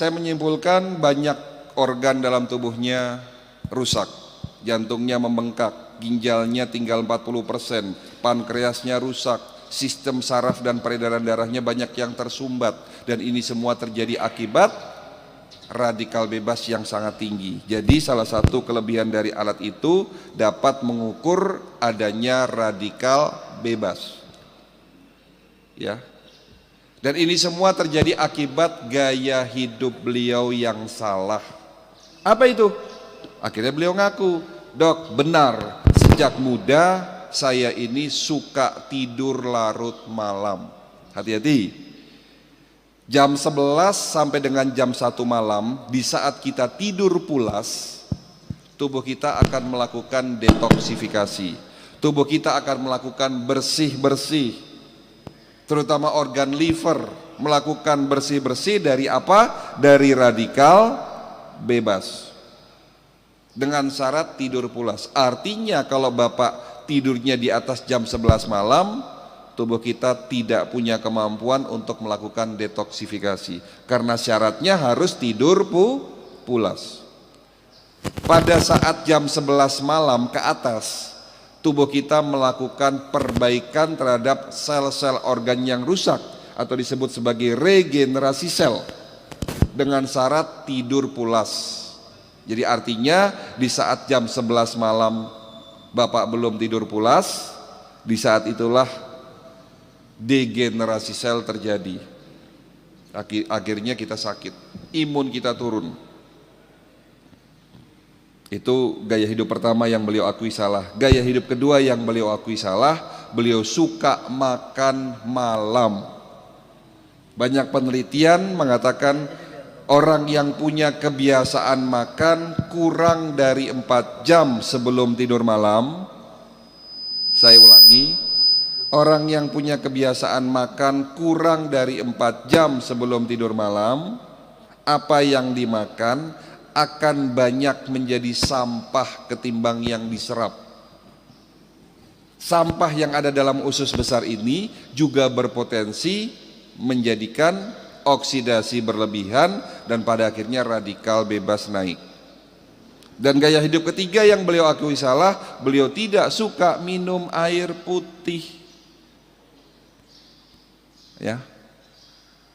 saya menyimpulkan banyak organ dalam tubuhnya rusak. Jantungnya membengkak, ginjalnya tinggal 40%, pankreasnya rusak, sistem saraf dan peredaran darahnya banyak yang tersumbat, dan ini semua terjadi akibat radikal bebas yang sangat tinggi. Jadi salah satu kelebihan dari alat itu dapat mengukur adanya radikal bebas. Ya. Dan ini semua terjadi akibat gaya hidup beliau yang salah. Apa itu? Akhirnya beliau ngaku, "Dok, benar, sejak muda saya ini suka tidur larut malam." Hati-hati. Jam 11 sampai dengan jam 1 malam, di saat kita tidur pulas, tubuh kita akan melakukan detoksifikasi. Tubuh kita akan melakukan bersih-bersih, terutama organ liver, melakukan bersih-bersih dari apa? Dari radikal bebas. Dengan syarat tidur pulas. Artinya kalau Bapak tidurnya di atas jam 11 malam, tubuh kita tidak punya kemampuan untuk melakukan detoksifikasi, karena syaratnya harus tidur pulas. Pada saat jam 11 malam ke atas, tubuh kita melakukan perbaikan terhadap sel-sel organ yang rusak atau disebut sebagai regenerasi sel dengan syarat tidur pulas. Jadi artinya di saat jam 11 malam Bapak belum tidur pulas, di saat itulah degenerasi sel terjadi. Akhirnya kita sakit, imun kita turun. Itu gaya hidup pertama yang beliau akui salah. Gaya hidup kedua yang beliau akui salah, beliau suka makan malam. Banyak penelitian mengatakan orang yang punya kebiasaan makan kurang dari 4 jam sebelum tidur malam. Saya ulangi, orang yang punya kebiasaan makan kurang dari 4 jam sebelum tidur malam, apa yang dimakan akan banyak menjadi sampah ketimbang yang diserap. Sampah yang ada dalam usus besar ini juga berpotensi menjadikan oksidasi berlebihan dan pada akhirnya radikal bebas naik. Dan gaya hidup ketiga yang beliau akui salah, beliau tidak suka minum air putih. Ya.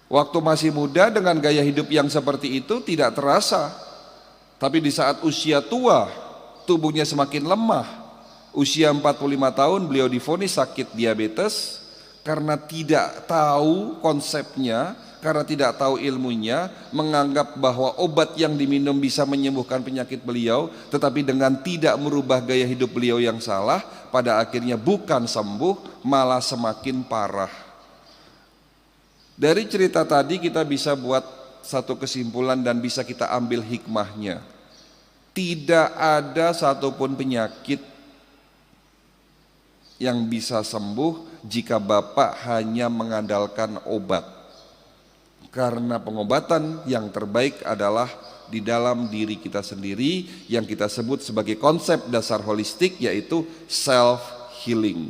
Waktu masih muda dengan gaya hidup yang seperti itu tidak terasa. Tapi di saat usia tua, tubuhnya semakin lemah. Usia 45 tahun beliau divonis sakit diabetes karena tidak tahu konsepnya, karena tidak tahu ilmunya, menganggap bahwa obat yang diminum bisa menyembuhkan penyakit beliau, tetapi dengan tidak merubah gaya hidup beliau yang salah, pada akhirnya bukan sembuh, malah semakin parah. Dari cerita tadi kita bisa buat satu kesimpulan dan bisa kita ambil hikmahnya. Tidak ada satupun penyakit yang bisa sembuh jika Bapak hanya mengandalkan obat. Karena pengobatan yang terbaik adalah di dalam diri kita sendiri yang kita sebut sebagai konsep dasar holistik, yaitu self healing.